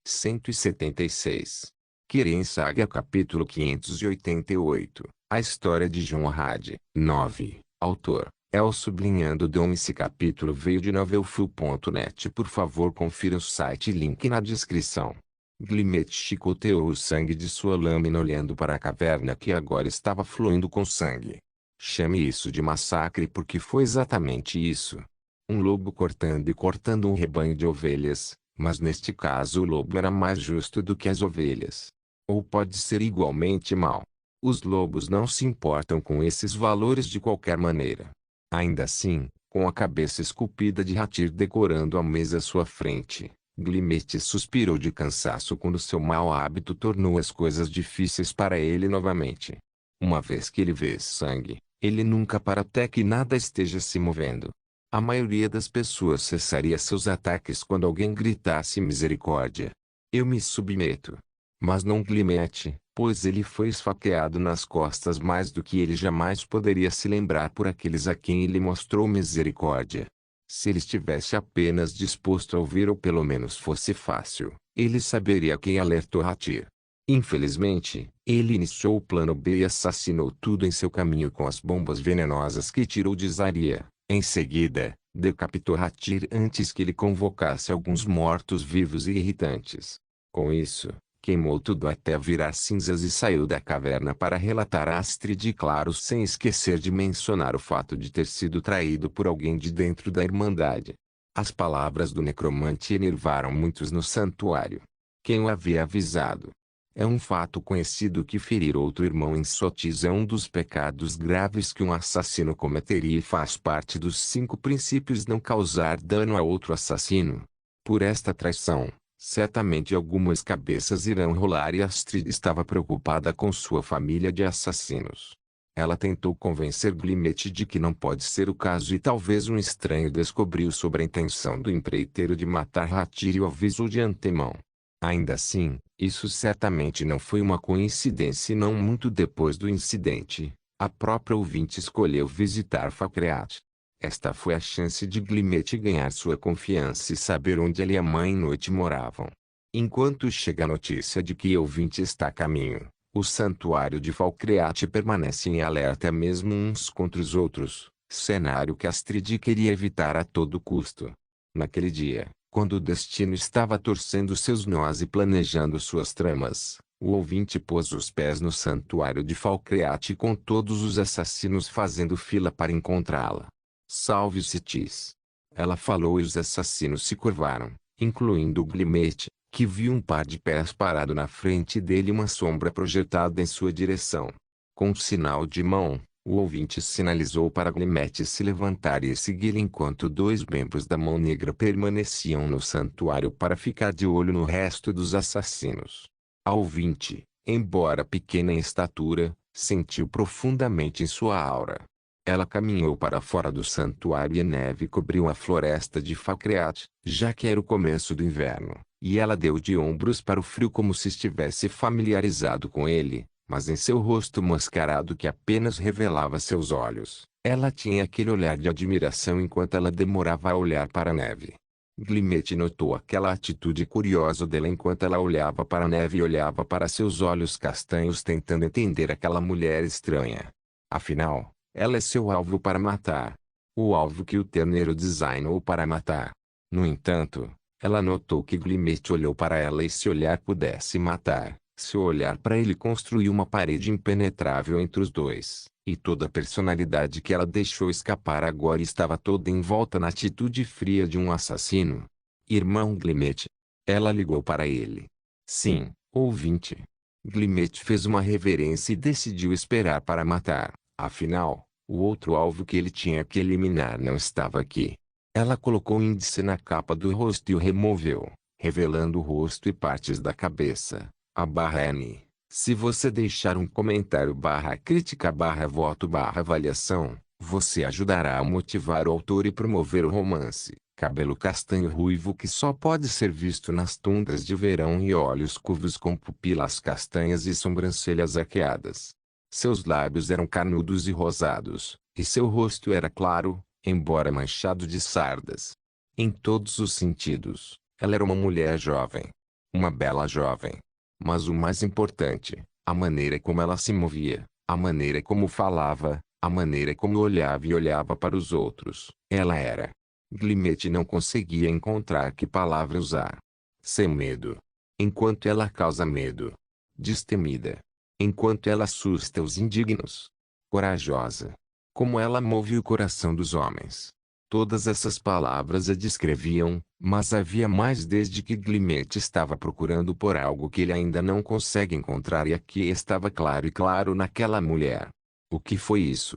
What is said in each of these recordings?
176. Kirin Saga Capítulo 588. A história de Jonrad. 9. Autor: El Sublinhando Dom. Esse capítulo veio de novelfu.net. Por favor, confira o site, link na descrição. Glimet chicoteou o sangue de sua lâmina olhando para a caverna que agora estava fluindo com sangue. Chame isso de massacre porque foi exatamente isso. Um lobo cortando um rebanho de ovelhas, mas neste caso o lobo era mais justo do que as ovelhas. Ou pode ser igualmente mau. Os lobos não se importam com esses valores de qualquer maneira. Ainda assim, com a cabeça esculpida de Hatir decorando a mesa à sua frente, Glimet suspirou de cansaço quando seu mau hábito tornou as coisas difíceis para ele novamente. Uma vez que ele vê sangue, ele nunca para até que nada esteja se movendo. A maioria das pessoas cessaria seus ataques quando alguém gritasse misericórdia. Eu me submeto. Mas não Glimet, pois ele foi esfaqueado nas costas mais do que ele jamais poderia se lembrar por aqueles a quem ele mostrou misericórdia. Se ele estivesse apenas disposto a ouvir ou pelo menos fosse fácil, ele saberia quem alertou Hatir. Infelizmente, ele iniciou o plano B e assassinou tudo em seu caminho com as bombas venenosas que tirou de Zarya. Em seguida, decapitou Hatir antes que ele convocasse alguns mortos-vivos e irritantes. Com isso, queimou tudo até virar cinzas e saiu da caverna para relatar a Astrid, claro, sem esquecer de mencionar o fato de ter sido traído por alguém de dentro da Irmandade. As palavras do necromante enervaram muitos no santuário. Quem o havia avisado? É um fato conhecido que ferir outro irmão em Sotis é um dos pecados graves que um assassino cometeria e faz parte dos 5 princípios não causar dano a outro assassino. Por esta traição, certamente algumas cabeças irão rolar e Astrid estava preocupada com sua família de assassinos. Ela tentou convencer Glimet de que não pode ser o caso e talvez um estranho descobriu sobre a intenção do empreiteiro de matar Hatir e o avisou de antemão. Ainda assim, isso certamente não foi uma coincidência e não muito depois do incidente, a própria ouvinte escolheu visitar Fakreat. Esta foi a chance de Glimet ganhar sua confiança e saber onde ele e a mãe Noite moravam. Enquanto chega a notícia de que ouvinte está a caminho, o santuário de Falcreat permanece em alerta mesmo uns contra os outros, cenário que Astrid queria evitar a todo custo. Naquele dia, quando o destino estava torcendo seus nós e planejando suas tramas, o ouvinte pôs os pés no santuário de Falcreat com todos os assassinos fazendo fila para encontrá-la. Salve-se Tis. Ela falou e os assassinos se curvaram, incluindo Glimet, que viu um par de pés parado na frente dele e uma sombra projetada em sua direção. Com um sinal de mão, o ouvinte sinalizou para Glimet se levantar e seguir enquanto 2 membros da Mão Negra permaneciam no santuário para ficar de olho no resto dos assassinos. A ouvinte, embora pequena em estatura, sentiu profundamente em sua aura. Ela caminhou para fora do santuário e a neve cobriu a floresta de Fakreat, já que era o começo do inverno, e ela deu de ombros para o frio como se estivesse familiarizado com ele. Mas em seu rosto mascarado que apenas revelava seus olhos, ela tinha aquele olhar de admiração enquanto ela demorava a olhar para a neve. Glimet notou aquela atitude curiosa dela enquanto ela olhava para a neve e olhava para seus olhos castanhos tentando entender aquela mulher estranha. Afinal, ela é seu alvo para matar. O alvo que o terneiro designou para matar. No entanto, ela notou que Glimet olhou para ela e se olhar pudesse matar. Seu olhar para ele construiu uma parede impenetrável entre os dois, e toda a personalidade que ela deixou escapar agora estava toda em volta na atitude fria de um assassino. Irmão Glimet. Ela ligou para ele. Sim, ouvinte. Glimet fez uma reverência e decidiu esperar para matar, afinal, o outro alvo que ele tinha que eliminar não estava aqui. Ela colocou o índice na capa do rosto e o removeu, revelando o rosto e partes da cabeça. A barra N. Se você deixar um comentário /crítica/voto/avaliação, você ajudará a motivar o autor e promover o romance. Cabelo castanho ruivo que só pode ser visto nas tundras de verão e olhos curvos com pupilas castanhas e sobrancelhas arqueadas. Seus lábios eram carnudos e rosados, e seu rosto era claro, embora manchado de sardas. Em todos os sentidos, ela era uma mulher jovem. Uma bela jovem. Mas o mais importante, a maneira como ela se movia, a maneira como falava, a maneira como olhava e olhava para os outros. Ela era. Glimete não conseguia encontrar que palavra usar. Sem medo. Enquanto ela causa medo. Destemida. Enquanto ela assusta os indignos. Corajosa. Como ela move o coração dos homens. Todas essas palavras a descreviam, mas havia mais desde que Glimete estava procurando por algo que ele ainda não consegue encontrar, e aqui estava claro e claro naquela mulher. O que foi isso?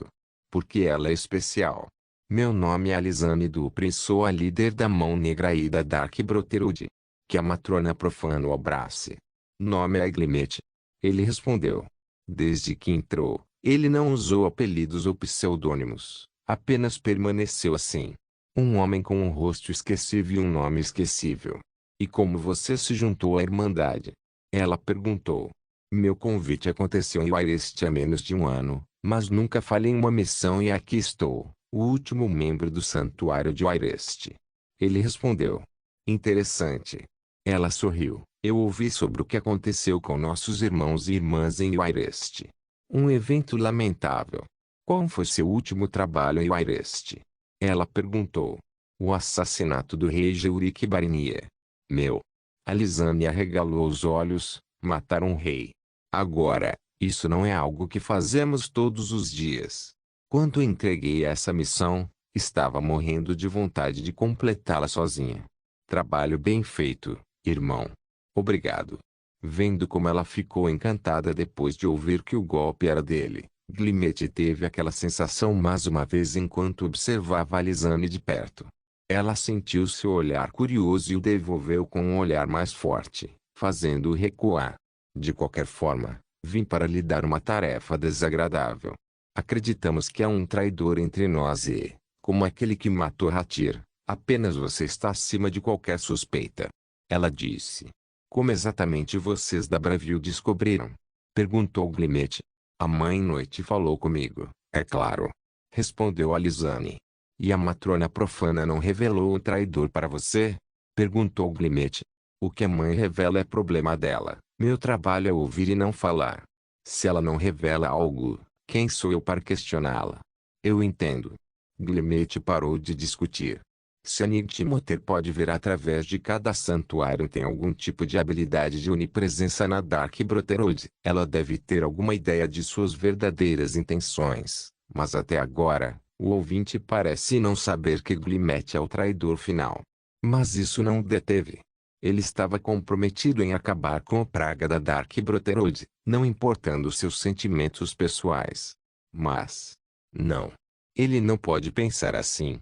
Porque ela é especial. Meu nome é Alisane Dupre e sou a líder da Mão Negra e da Dark Brotherhood. Que a matrona profana o abrace. Nome é Glimete. Ele respondeu. Desde que entrou, ele não usou apelidos ou pseudônimos. Apenas permaneceu assim. Um homem com um rosto esquecível e um nome esquecível. E como você se juntou à Irmandade? Ela perguntou. Meu convite aconteceu em Wairest há menos de um ano, mas nunca falhei em uma missão e aqui estou, o último membro do Santuário de Wairest. Ele respondeu. Interessante. Ela sorriu. Eu ouvi sobre o que aconteceu com nossos irmãos e irmãs em Wairest. Um evento lamentável. Qual foi seu último trabalho em Wairest? Ela perguntou. O assassinato do rei Jeurik Barinier. Meu. Alisane arregalou os olhos. Matar um rei. Agora, isso não é algo que fazemos todos os dias. Quando entreguei essa missão, estava morrendo de vontade de completá-la sozinha. Trabalho bem feito, irmão. Obrigado. Vendo como ela ficou encantada depois de ouvir que o golpe era dele, Glimete teve aquela sensação mais uma vez enquanto observava Alisane de perto. Ela sentiu seu olhar curioso e o devolveu com um olhar mais forte, fazendo-o recuar. De qualquer forma, vim para lhe dar uma tarefa desagradável. Acreditamos que há um traidor entre nós e, como aquele que matou Hatir, apenas você está acima de qualquer suspeita. Ela disse. Como exatamente vocês da Bravil descobriram? Perguntou Glimete. A mãe Noite falou comigo, é claro. Respondeu Alisane. E a matrona profana não revelou o traidor para você? Perguntou Glimete. O que a mãe revela é problema dela. Meu trabalho é ouvir e não falar. Se ela não revela algo, quem sou eu para questioná-la? Eu entendo. Glimete parou de discutir. Se a Nightmoter pode ver através de cada santuário e tem algum tipo de habilidade de onipresença na Dark Brotherhood, ela deve ter alguma ideia de suas verdadeiras intenções. Mas até agora, o ouvinte parece não saber que Glimete é o traidor final. Mas isso não o deteve. Ele estava comprometido em acabar com a praga da Dark Brotherhood, não importando seus sentimentos pessoais. Mas... não. Ele não pode pensar assim.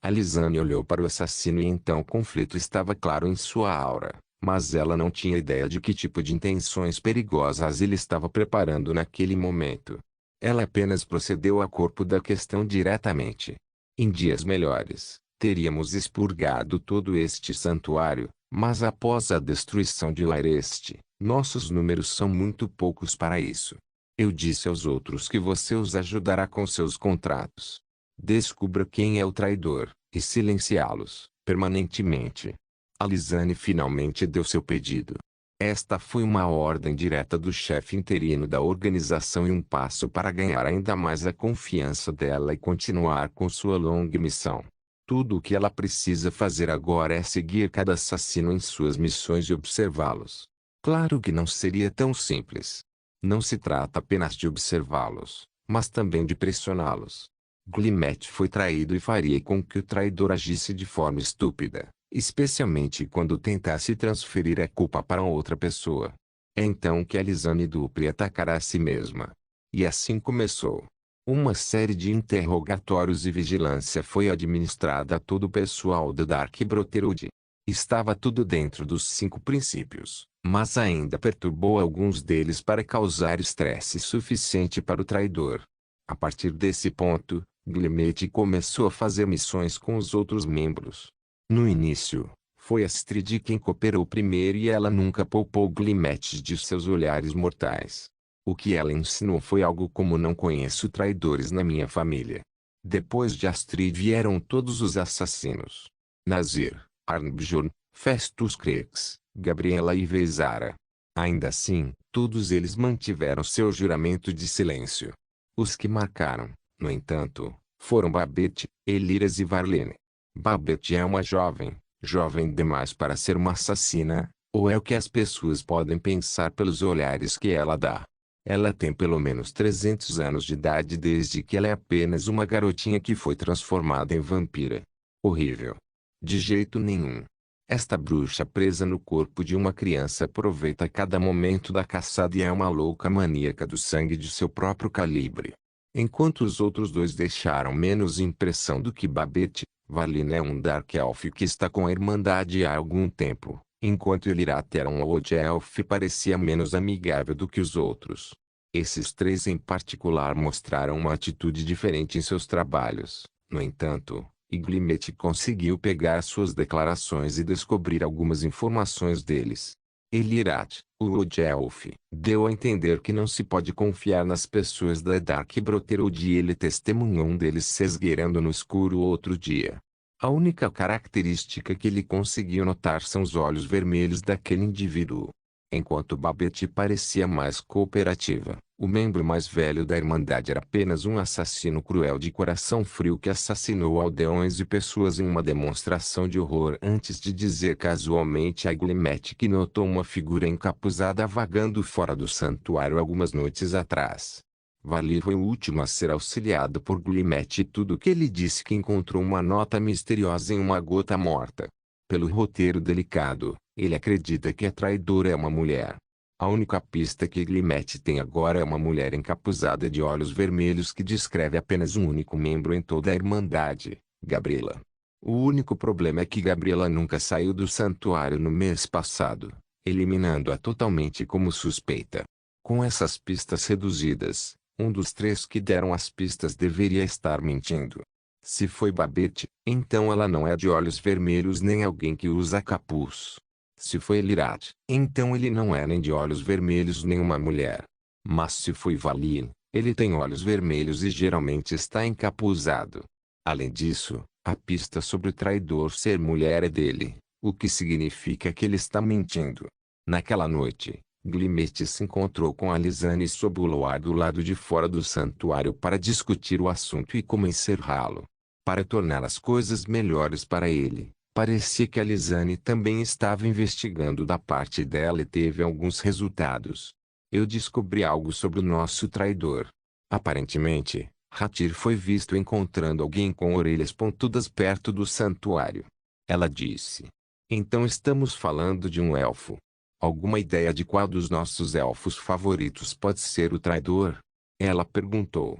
Alisane olhou para o assassino e então o conflito estava claro em sua aura, mas ela não tinha ideia de que tipo de intenções perigosas ele estava preparando naquele momento. Ela apenas procedeu a corpo da questão diretamente. Em dias melhores, teríamos expurgado todo este santuário, mas após a destruição de Wairest, nossos números são muito poucos para isso. Eu disse aos outros que você os ajudará com seus contratos. Descubra quem é o traidor, e silenciá-los, permanentemente. Alisane finalmente deu seu pedido. Esta foi uma ordem direta do chefe interino da organização e um passo para ganhar ainda mais a confiança dela e continuar com sua longa missão. Tudo o que ela precisa fazer agora é seguir cada assassino em suas missões e observá-los. Claro que não seria tão simples. Não se trata apenas de observá-los, mas também de pressioná-los. Glimete foi traído e faria com que o traidor agisse de forma estúpida, especialmente quando tentasse transferir a culpa para outra pessoa. É então que Alisane Dupre atacará a si mesma. E assim começou. Uma série de interrogatórios e vigilância foi administrada a todo o pessoal da Dark Brotherhood. Estava tudo dentro dos 5 princípios, mas ainda perturbou alguns deles para causar estresse suficiente para o traidor. A partir desse ponto, Glimete começou a fazer missões com os outros membros. No início, foi Astrid quem cooperou primeiro e ela nunca poupou Glimete de seus olhares mortais. O que ela ensinou foi algo como não conheço traidores na minha família. Depois de Astrid vieram todos os assassinos. Nazir, Arnbjorn, Festus Krex, Gabriela e Vezara. Ainda assim, todos eles mantiveram seu juramento de silêncio. Os que marcaram, no entanto, foram Babette, Eliras e Varlene. Babette é uma jovem demais para ser uma assassina, ou é o que as pessoas podem pensar pelos olhares que ela dá. Ela tem pelo menos 300 anos de idade desde que ela é apenas uma garotinha que foi transformada em vampira. Horrível. De jeito nenhum. Esta bruxa presa no corpo de uma criança aproveita cada momento da caçada e é uma louca maníaca do sangue de seu próprio calibre. Enquanto os outros dois deixaram menos impressão do que Babette, Varlene é um Dark Elf que está com a Irmandade há algum tempo, enquanto Elirat era um Old Elf e parecia menos amigável do que os outros. Esses três em particular mostraram uma atitude diferente em seus trabalhos. No entanto, Glimmet conseguiu pegar suas declarações e descobrir algumas informações deles. Elirat, o Old Elf, deu a entender que não se pode confiar nas pessoas da Dark Brotherhood e ele testemunhou um deles se esgueirando no escuro outro dia. A única característica que ele conseguiu notar são os olhos vermelhos daquele indivíduo. Enquanto Babette parecia mais cooperativa, o membro mais velho da Irmandade era apenas um assassino cruel de coração frio que assassinou aldeões e pessoas em uma demonstração de horror antes de dizer casualmente a Glimmet que notou uma figura encapuzada vagando fora do santuário algumas noites atrás. Varlene foi o último a ser auxiliado por Glimmet e tudo que ele disse que encontrou uma nota misteriosa em uma gota morta. Pelo roteiro delicado, ele acredita que a traidora é uma mulher. A única pista que Glimmet tem agora é uma mulher encapuzada de olhos vermelhos que descreve apenas um único membro em toda a Irmandade, Gabriela. O único problema é que Gabriela nunca saiu do santuário no mês passado, eliminando-a totalmente como suspeita. Com essas pistas reduzidas, um dos três que deram as pistas deveria estar mentindo. Se foi Babette, então ela não é de olhos vermelhos nem alguém que usa capuz. Se foi Elirat, então ele não é nem de olhos vermelhos nem uma mulher. Mas se foi Varlene, ele tem olhos vermelhos e geralmente está encapuzado. Além disso, a pista sobre o traidor ser mulher é dele, o que significa que ele está mentindo. Naquela noite, Glimmet se encontrou com Alizane sob o luar do lado de fora do santuário para discutir o assunto e como encerrá-lo. Para tornar as coisas melhores para ele, parecia que Alizane também estava investigando da parte dela e teve alguns resultados. Eu descobri algo sobre o nosso traidor. Aparentemente, Hathir foi visto encontrando alguém com orelhas pontudas perto do santuário. Ela disse. Então estamos falando de um elfo. Alguma ideia de qual dos nossos elfos favoritos pode ser o traidor? Ela perguntou.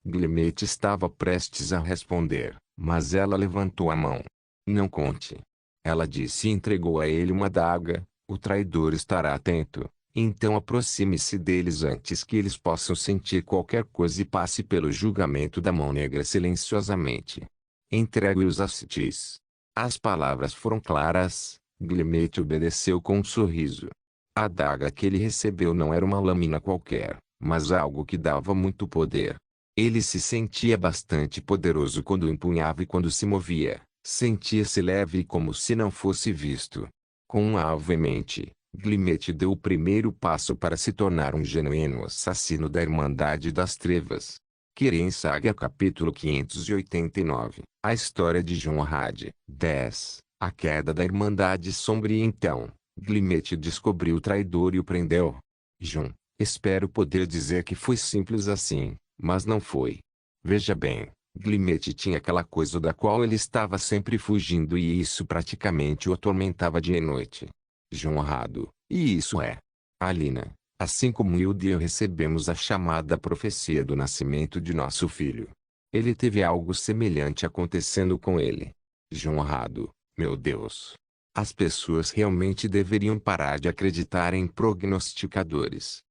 Glimmet estava prestes a responder, mas ela levantou a mão. Não conte. Ela disse e entregou a ele uma adaga. O traidor estará atento, então aproxime-se deles antes que eles possam sentir qualquer coisa e passe pelo julgamento da mão negra silenciosamente. Entregue-os a Sithis. As palavras foram claras. Glimmet obedeceu com um sorriso. A adaga que ele recebeu não era uma lâmina qualquer, mas algo que dava muito poder. Ele se sentia bastante poderoso quando empunhava e quando se movia, sentia-se leve como se não fosse visto. Com um alvo em mente, Glimmet deu o primeiro passo para se tornar um genuíno assassino da Irmandade das Trevas. Kirin Saga capítulo 589 A história de Jonrad 10 A queda da Irmandade Sombria. Então, Glimmet descobriu o traidor e o prendeu. Espero poder dizer que foi simples assim. Mas não foi. Veja bem, Glimmet tinha aquela coisa da qual ele estava sempre fugindo e isso praticamente o atormentava dia e noite. Jonrado, e isso é. Alina, assim como Hilde e eu recebemos a chamada profecia do nascimento de nosso filho. Ele teve algo semelhante acontecendo com ele. Jonrado, meu Deus. As pessoas realmente deveriam parar de acreditar em prognosticadores.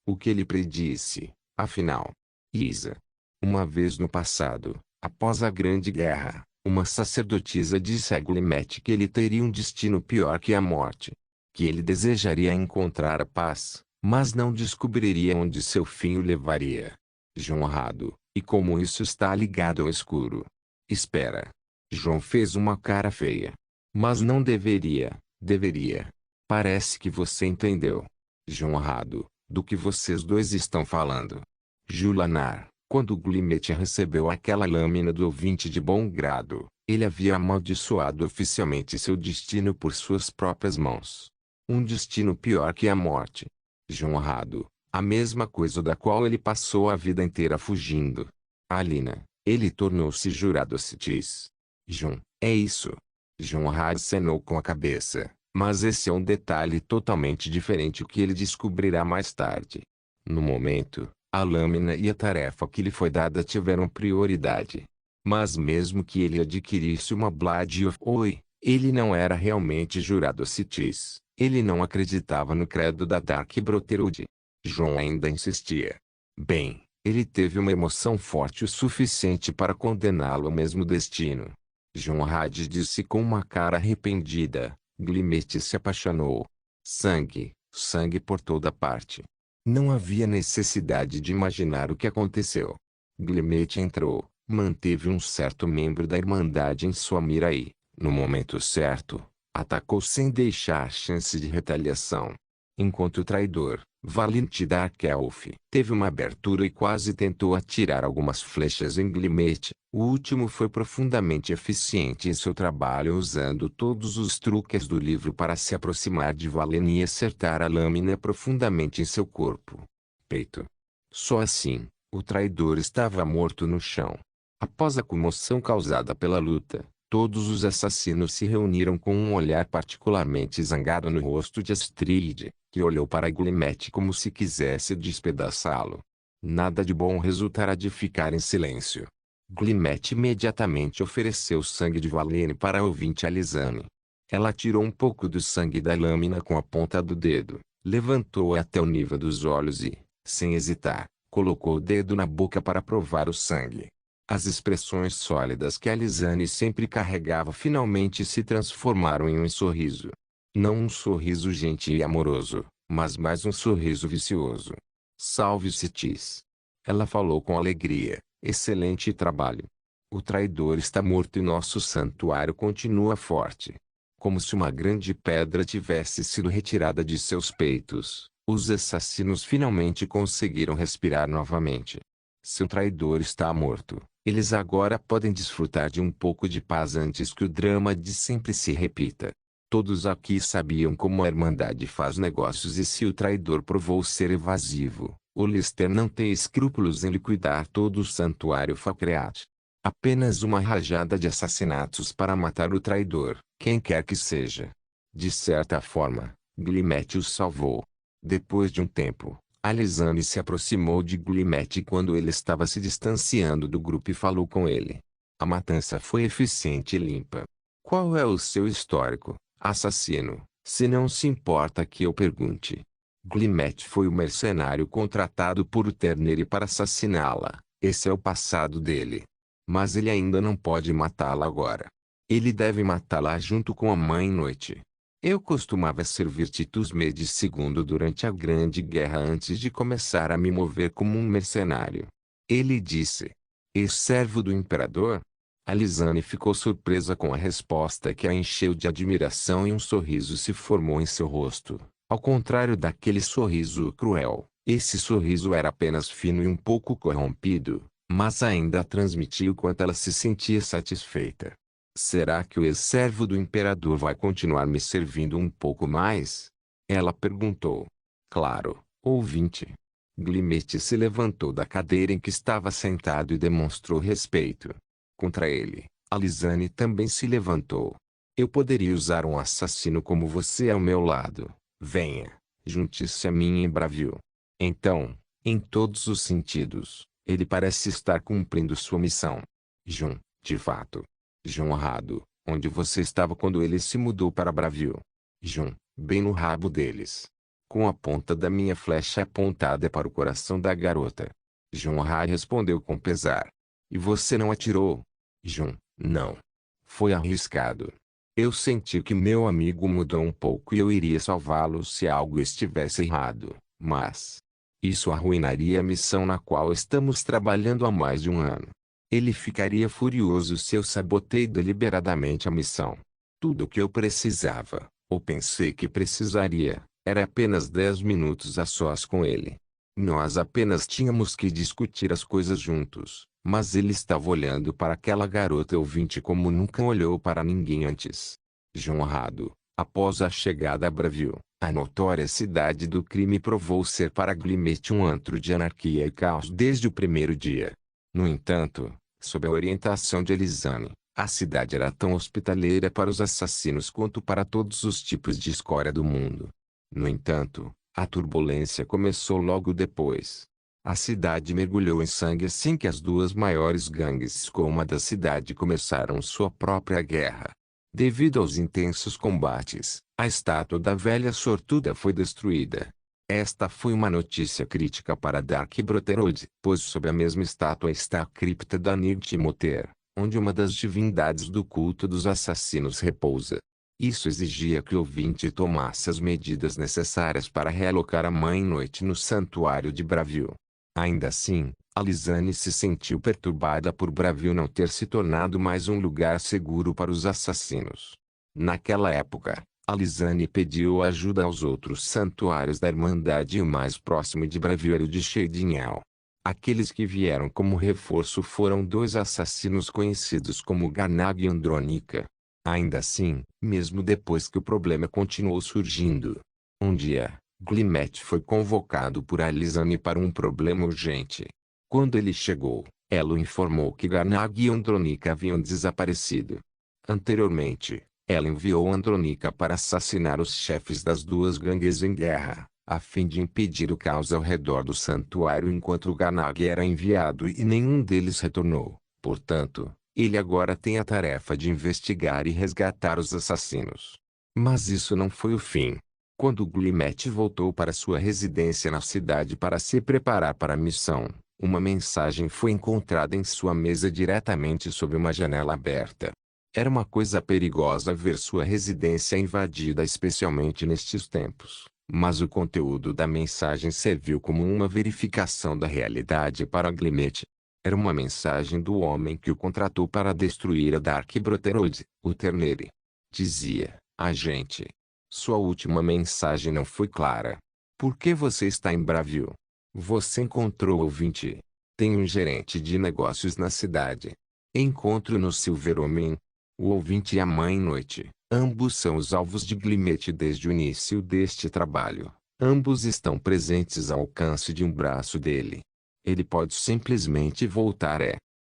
O que ele predisse. Afinal, Isa. Uma vez no passado, após a Grande Guerra, uma sacerdotisa disse a Glimmet que ele teria um destino pior que a morte. Que ele desejaria encontrar a paz, mas não descobriria onde seu fim o levaria. Jonrado, e como isso está ligado ao escuro? Espera. João fez uma cara feia. Mas não deveria. Deveria. Parece que você entendeu. Jonrado, do que vocês dois estão falando? Julanar, quando Glimet recebeu aquela lâmina do ouvinte de bom grado, ele havia amaldiçoado oficialmente seu destino por suas próprias mãos. Um destino pior que a morte. Jonrado, a mesma coisa da qual ele passou a vida inteira fugindo. Alina, ele tornou-se jurado Citis. Jun, é isso. Jonrad acenou com a cabeça, mas esse é um detalhe totalmente diferente que ele descobrirá mais tarde. No momento, a lâmina e a tarefa que lhe foi dada tiveram prioridade. Mas mesmo que ele adquirisse uma Blade of Oi, ele não era realmente jurado Citis. Ele não acreditava no credo da Dark Brotherhood. John ainda insistia. Bem, ele teve uma emoção forte o suficiente para condená-lo ao mesmo destino. Jonrad disse com uma cara arrependida. Glimet se apaixonou. Sangue, sangue por toda parte. Não havia necessidade de imaginar o que aconteceu. Glimet entrou, manteve um certo membro da Irmandade em sua mira e, no momento certo, atacou sem deixar chance de retaliação. Enquanto o traidor, Valente Dark Elf, teve uma abertura e quase tentou atirar algumas flechas em Glimet, o último foi profundamente eficiente em seu trabalho usando todos os truques do livro para se aproximar de Valen e acertar a lâmina profundamente em seu corpo. Peito. Só assim, o traidor estava morto no chão. Após a comoção causada pela luta, todos os assassinos se reuniram com um olhar particularmente zangado no rosto de Astrid, que olhou para Glimet como se quisesse despedaçá-lo. Nada de bom resultará de ficar em silêncio. Glimet imediatamente ofereceu sangue de Valene para a ouvinte Alizane. Ela tirou um pouco do sangue da lâmina com a ponta do dedo, levantou-a até o nível dos olhos e, sem hesitar, colocou o dedo na boca para provar o sangue. As expressões sólidas que Alizane sempre carregava finalmente se transformaram em um sorriso. Não um sorriso gentil e amoroso, mas mais um sorriso vicioso. Salve-se, Tis. Ela falou com alegria. Excelente trabalho. O traidor está morto e nosso santuário continua forte. Como se uma grande pedra tivesse sido retirada de seus peitos, os assassinos finalmente conseguiram respirar novamente. Seu traidor está morto. Eles agora podem desfrutar de um pouco de paz antes que o drama de sempre se repita. Todos aqui sabiam como a Irmandade faz negócios e se o traidor provou ser evasivo, o Lister não tem escrúpulos em liquidar todo o santuário Fakreat. Apenas uma rajada de assassinatos para matar o traidor, quem quer que seja. De certa forma, Glimet o salvou. Depois de um tempo, Alizane se aproximou de Glimet quando ele estava se distanciando do grupo e falou com ele. A matança foi eficiente e limpa. Qual é o seu histórico, assassino, se não se importa que eu pergunte? Glimet foi o mercenário contratado por Uterneri para assassiná-la. Esse é o passado dele. Mas ele ainda não pode matá-la agora. Ele deve matá-la junto com a Mãe Noite. Eu costumava servir Titus Medes II durante a Grande Guerra antes de começar a me mover como um mercenário. Ele disse. Ex-servo do imperador? Alizane ficou surpresa com a resposta que a encheu de admiração e um sorriso se formou em seu rosto. Ao contrário daquele sorriso cruel, esse sorriso era apenas fino e um pouco corrompido, mas ainda transmitia o quanto ela se sentia satisfeita. Será que o ex-servo do imperador vai continuar me servindo um pouco mais? Ela perguntou. Claro, ouvinte. Glimet se levantou da cadeira em que estava sentado e demonstrou respeito. Contra ele, Alizane também se levantou. Eu poderia usar um assassino como você ao meu lado. Venha, junte-se a mim em Bravio. Então, em todos os sentidos, ele parece estar cumprindo sua missão. Jun, de fato. Jonrado, onde você estava quando ele se mudou para Bravio? Jun, bem no rabo deles. Com a ponta da minha flecha apontada para o coração da garota. Jonrad respondeu com pesar. E você não atirou? Jun, não. Foi arriscado. Eu senti que meu amigo mudou um pouco e eu iria salvá-lo se algo estivesse errado, mas isso arruinaria a missão na qual estamos trabalhando há mais de um ano. Ele ficaria furioso se eu sabotei deliberadamente a missão. Tudo o que eu precisava, Ou pensei que precisaria. Era apenas 10 minutos a sós com ele. Nós apenas tínhamos que discutir as coisas juntos, mas ele estava olhando para aquela garota ouvinte como nunca olhou para ninguém antes. João Rado, após a chegada a Bravil, a notória cidade do crime provou ser para Glimet um antro de anarquia e caos desde o primeiro dia. No entanto, sob a orientação de Elisane, a cidade era tão hospitaleira para os assassinos quanto para todos os tipos de escória do mundo. No entanto, a turbulência começou logo depois. A cidade mergulhou em sangue assim que as duas maiores gangues como a da cidade começaram sua própria guerra. Devido aos intensos combates, a estátua da velha sortuda foi destruída. Esta foi uma notícia crítica para Dark Brotherhood, pois sob a mesma estátua está a cripta da Nightmoter, onde uma das divindades do culto dos assassinos repousa. Isso exigia que o ouvinte tomasse as medidas necessárias para realocar a Mãe-Noite no santuário de Bravil. Ainda assim, Alisane se sentiu perturbada por Bravil não ter se tornado mais um lugar seguro para os assassinos. Naquela época, Alisane pediu ajuda aos outros santuários da Irmandade e o mais próximo de Bravil era o de Cheydinhal. Aqueles que vieram como reforço foram dois assassinos conhecidos como Garnag e Andronica. Ainda assim, mesmo depois que o problema continuou surgindo, um dia, Glimet foi convocado por Alisane para um problema urgente. Quando ele chegou, ela o informou que Garnag e Andronica haviam desaparecido. Anteriormente, ela enviou Andronica para assassinar os chefes das duas gangues em guerra, a fim de impedir o caos ao redor do santuário enquanto Garnag era enviado e nenhum deles retornou. Portanto, ele agora tem a tarefa de investigar e resgatar os assassinos. Mas isso não foi o fim. Quando Glimet voltou para sua residência na cidade para se preparar para a missão, uma mensagem foi encontrada em sua mesa diretamente sob uma janela aberta. Era uma coisa perigosa ver sua residência invadida especialmente nestes tempos, mas o conteúdo da mensagem serviu como uma verificação da realidade para Glimet. Era uma mensagem do homem que o contratou para destruir a Dark Brotherhood, o Terneri. Dizia: agente, sua última mensagem não foi clara. Por que você está em Bravil? Você encontrou o ouvinte? Tem um gerente de negócios na cidade. Encontro no Silveromim. O ouvinte e a Mãe-Noite, ambos são os alvos de Glimet desde o início deste trabalho. Ambos estão presentes ao alcance de um braço dele. Ele pode simplesmente voltar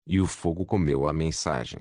E o fogo comeu a mensagem.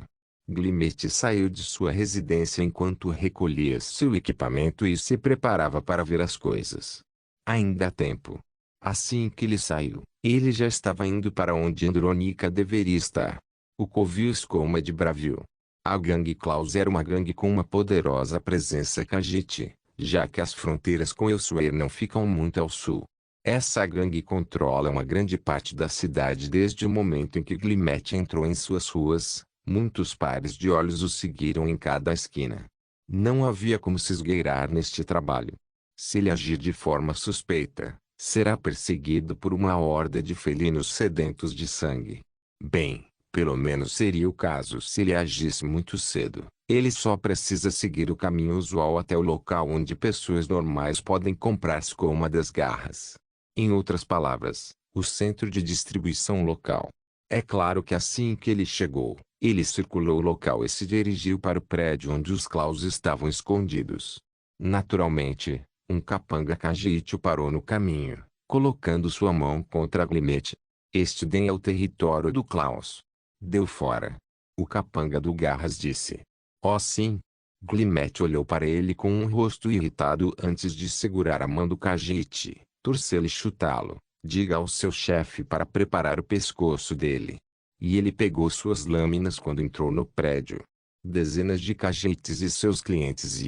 Glimet saiu de sua residência enquanto recolhia seu equipamento e se preparava para ver as coisas. Ainda há tempo. Assim que ele saiu, ele já estava indo para onde Andronica deveria estar. O covil Skoma de Bravil. A gangue Klaus era uma gangue com uma poderosa presença Khajiit, já que as fronteiras com Elsewhere não ficam muito ao sul. Essa gangue controla uma grande parte da cidade desde o momento em que Glimet entrou em suas ruas. Muitos pares de olhos o seguiram em cada esquina. Não havia como se esgueirar neste trabalho. Se ele agir de forma suspeita, será perseguido por uma horda de felinos sedentos de sangue. Bem, pelo menos seria o caso se ele agisse muito cedo. Ele só precisa seguir o caminho usual até o local onde pessoas normais podem comprar-se com uma das garras. Em outras palavras, o centro de distribuição local. É claro que assim que ele chegou, ele circulou o local e se dirigiu para o prédio onde os Klaus estavam escondidos. Naturalmente, um capanga Khajiit o parou no caminho, colocando sua mão contra Glimet. Este den é o território do Klaus. Deu fora. O capanga do Garras disse. Oh sim. Glimet olhou para ele com um rosto irritado antes de segurar a mão do Khajiit, torcê-lo e chutá-lo. Diga ao seu chefe para preparar o pescoço dele. E ele pegou suas lâminas quando entrou no prédio. Dezenas de Khajiits e seus clientes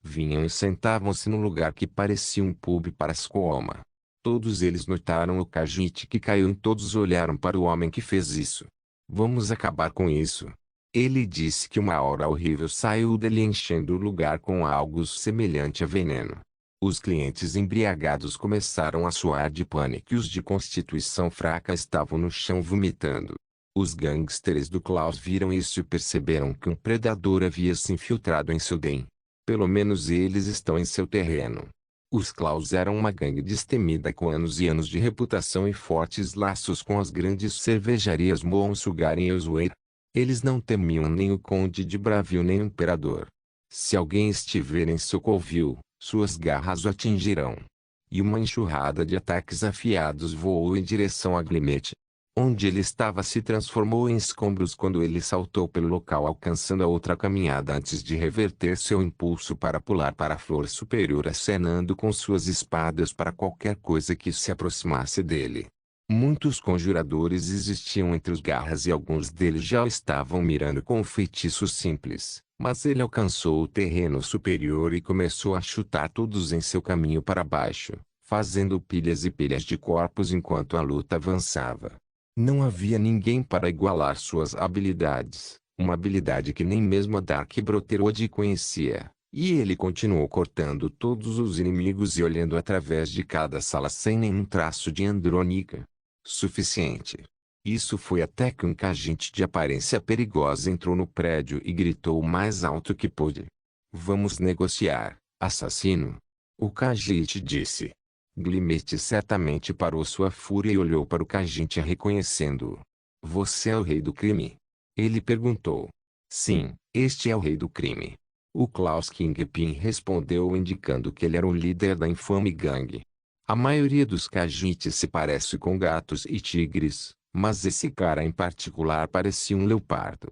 vinham e sentavam-se no lugar que parecia um pub para Skoma. Todos eles notaram o Khajiit que caiu e todos olharam para o homem que fez isso. Vamos acabar com isso. Ele disse que uma aura horrível saiu dele enchendo o lugar com algo semelhante a veneno. Os clientes embriagados começaram a suar de pânico e os de constituição fraca estavam no chão vomitando. Os gangsters do Klaus viram isso e perceberam que um predador havia se infiltrado em seu den. Pelo menos eles estão em seu terreno. Os Klaus eram uma gangue destemida com anos e anos de reputação e fortes laços com as grandes cervejarias Moonsugar e Elsewhere. Eles não temiam nem o Conde de Bravil nem o Imperador. Se alguém estiver em Socolville, suas garras o atingirão. E uma enxurrada de ataques afiados voou em direção a Glimmet. Onde ele estava se transformou em escombros quando ele saltou pelo local, alcançando a outra caminhada antes de reverter seu impulso para pular para a flor superior, acenando com suas espadas para qualquer coisa que se aproximasse dele. Muitos conjuradores existiam entre os garras e alguns deles já estavam mirando com um feitiço simples, mas ele alcançou o terreno superior e começou a chutar todos em seu caminho para baixo, fazendo pilhas e pilhas de corpos enquanto a luta avançava. Não havia ninguém para igualar suas habilidades, uma habilidade que nem mesmo a Dark Brotherhood conhecia, e ele continuou cortando todos os inimigos e olhando através de cada sala sem nenhum traço de Andrônica. Suficiente. Isso foi até que um Khajiit de aparência perigosa entrou no prédio e gritou o mais alto que pôde. Vamos negociar, assassino. O Khajiit disse. Glimmet certamente parou sua fúria e olhou para o Khajiit reconhecendo-o. Você é o rei do crime? Ele perguntou. Sim, este é o rei do crime. O Klaus Kingpin respondeu indicando que ele era o líder da infame gangue. A maioria dos Khajiits se parece com gatos e tigres, mas esse cara em particular parecia um leopardo.